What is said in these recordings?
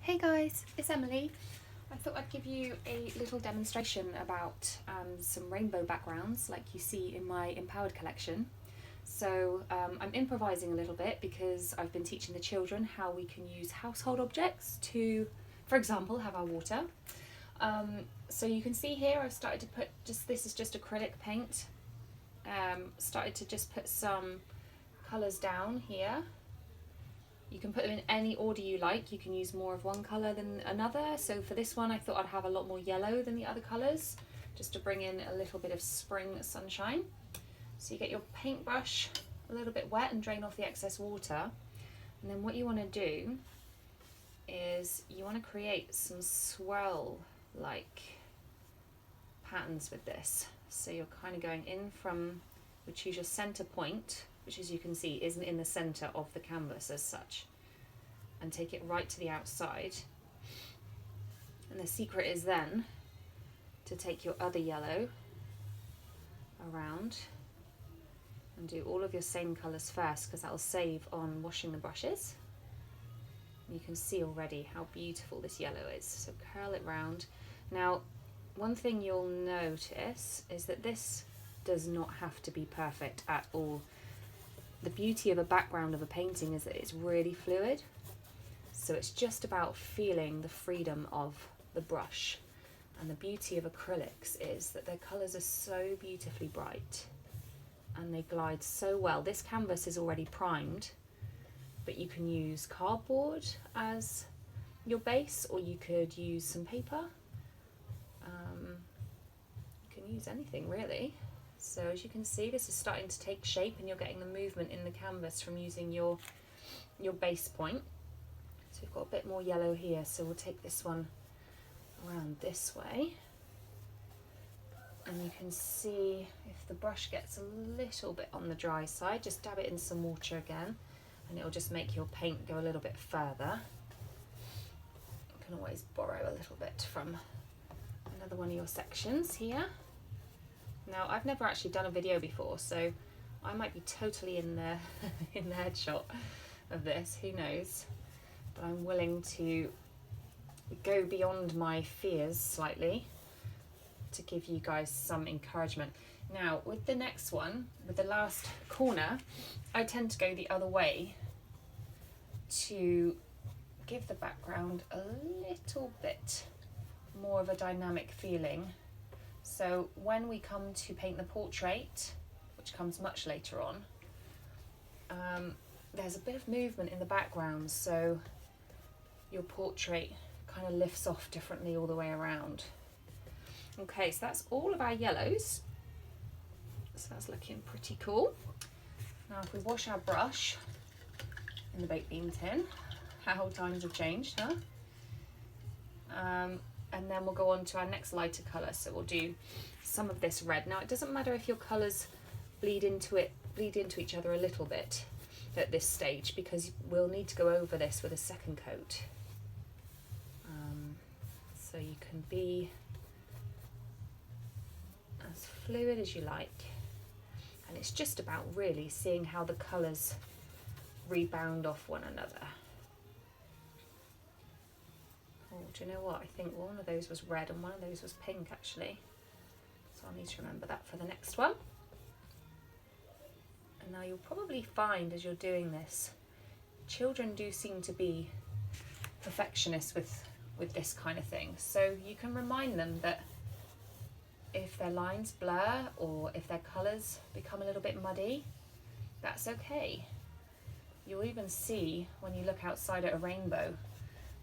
Hey guys, it's Emily. I thought I'd give you a little demonstration about some rainbow backgrounds like you see in my Empowered collection. So I'm improvising a little bit because I've been teaching the children how we can use household objects to, for example, have our water. So you can see here I've started to put this is just acrylic paint. Started to just put some colours down here. You can put them in any order you like. You can use more of one colour than another. So for this one I thought I'd have a lot more yellow than the other colours, just to bring in a little bit of spring sunshine. So you get your paintbrush a little bit wet and drain off the excess water. And then what you want to do is you want to create some swirl-like patterns with this. So you're kind of going in from, we choose your centre point, which as you can see isn't in the centre of the canvas as such, and take it right to the outside. And the secret is then to take your other yellow around and do all of your same colours first, because that will save on washing the brushes. You can see already how beautiful this yellow is, so curl it round. Now one thing you'll notice is that this does not have to be perfect at all. The beauty of a background of a painting is that it's really fluid, so it's just about feeling the freedom of the brush. And the beauty of acrylics is that their colours are so beautifully bright and they glide so well. This canvas is already primed, but you can use cardboard as your base, or you could use some paper. You can use anything really. So as you can see, this is starting to take shape and you're getting the movement in the canvas from using your base point. So we've got a bit more yellow here, so we'll take this one around this way. And you can see if the brush gets a little bit on the dry side, just dab it in some water again and it'll just make your paint go a little bit further. You can always borrow a little bit from another one of your sections here. Now I've never actually done a video before, so I might be totally in the in the headshot of this, who knows, but I'm willing to go beyond my fears slightly to give you guys some encouragement. Now with the next one, with the last corner, I tend to go the other way to give the background a little bit more of a dynamic feeling. So when we come to paint the portrait, which comes much later on, there's a bit of movement in the background, so your portrait kind of lifts off differently all the way around. Okay, so that's all of our yellows. So that's looking pretty cool. Now if we wash our brush in the baked bean tin, how times have changed, huh? And then we'll go on to our next lighter colour. So we'll do some of this red. Now it doesn't matter if your colours bleed into each other a little bit at this stage, because we'll need to go over this with a second coat. So you can be as fluid as you like, and it's just about really seeing how the colours rebound off one another. Oh, do you know what? I think one of those was red and one of those was pink actually. So I'll need to remember that for the next one. And now you'll probably find as you're doing this, children do seem to be perfectionists with this kind of thing. So you can remind them that if their lines blur or if their colours become a little bit muddy, that's okay. You'll even see when you look outside at a rainbow,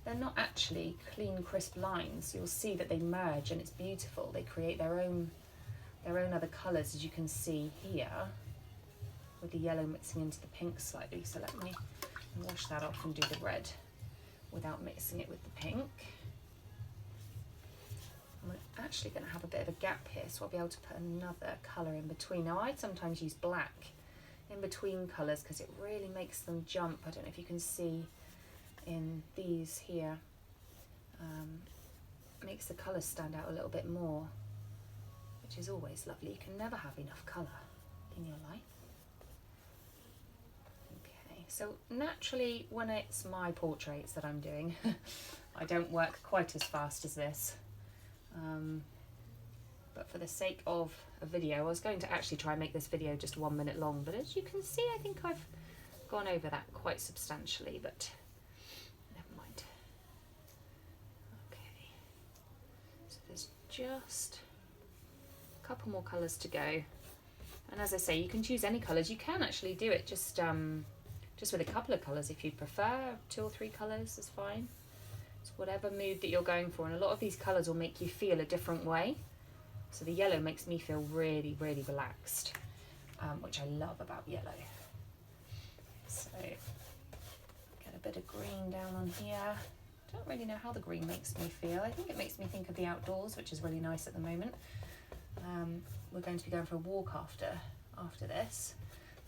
they're not actually clean, crisp lines. You'll see that they merge and it's beautiful. They create their own other colours, as you can see here, with the yellow mixing into the pink slightly. So let me wash that off and do the red without mixing it with the pink. I'm actually going to have a bit of a gap here, so I'll be able to put another colour in between. Now I sometimes use black in between colours because it really makes them jump. I don't know if you can see in these here, makes the colours stand out a little bit more, which is always lovely. You can never have enough colour in your life. Okay, So naturally, when it's my portraits that I'm doing, I don't work quite as fast as this. But for the sake of a video, I was going to actually try and make this video just 1 minute long, but as you can see, I think I've gone over that quite substantially, but never mind. Okay, so there's just a couple more colours to go. And as I say, you can choose any colours. You can actually do it just with a couple of colours if you prefer. 2 or 3 colours is fine. It's whatever mood that you're going for, and a lot of these colours will make you feel a different way. So the yellow makes me feel really, really relaxed, which I love about yellow. So get a bit of green down on here. Don't really know how the green makes me feel. I think it makes me think of the outdoors, which is really nice at the moment. We're going to be going for a walk after this.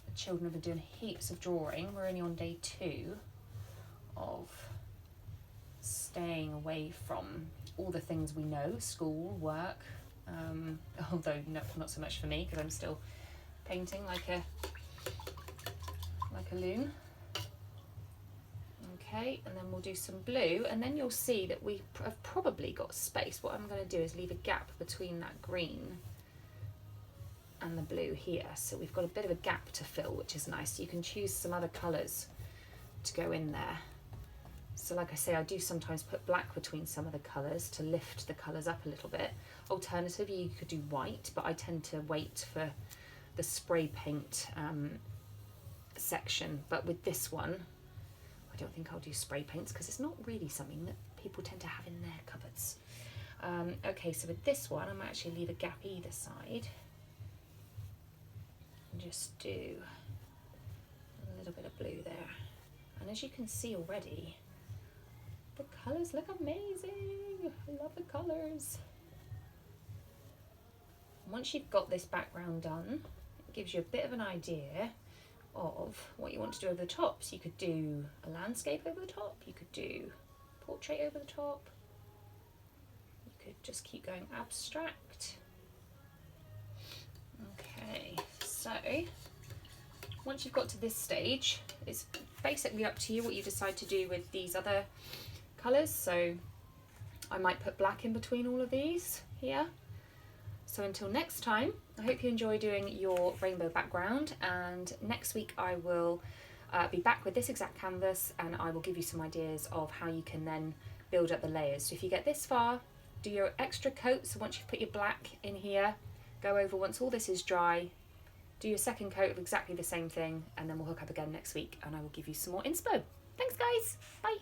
The children have been doing heaps of drawing. We're only on day 2 of staying away from all the things we know, school, work, although not so much for me because I'm still painting like a loon. Okay, and then we'll do some blue, and then you'll see that we have probably got space. What I'm going to do is leave a gap between that green and the blue here, so we've got a bit of a gap to fill, which is nice. You can choose some other colours to go in there. So like I say, I do sometimes put black between some of the colours to lift the colours up a little bit. Alternatively, you could do white, but I tend to wait for the spray paint section. But with this one, I don't think I'll do spray paints because it's not really something that people tend to have in their cupboards. Okay, so with this one, I might actually leave a gap either side and just do a little bit of blue there. And as you can see already, the colours look amazing. I love the colours. Once you've got this background done, it gives you a bit of an idea of what you want to do over the top. So you could do a landscape over the top, you could do portrait over the top, you could just keep going abstract. Okay, so once you've got to this stage, it's basically up to you what you decide to do with these other colours. So I might put black in between all of these here. So until next time, I hope you enjoy doing your rainbow background, and next week I will be back with this exact canvas and I will give you some ideas of how you can then build up the layers. So if you get this far, do your extra coat. So once you've put your black in here, go over once all this is dry, do your second coat of exactly the same thing, and then we'll hook up again next week and I will give you some more inspo. Thanks guys, bye.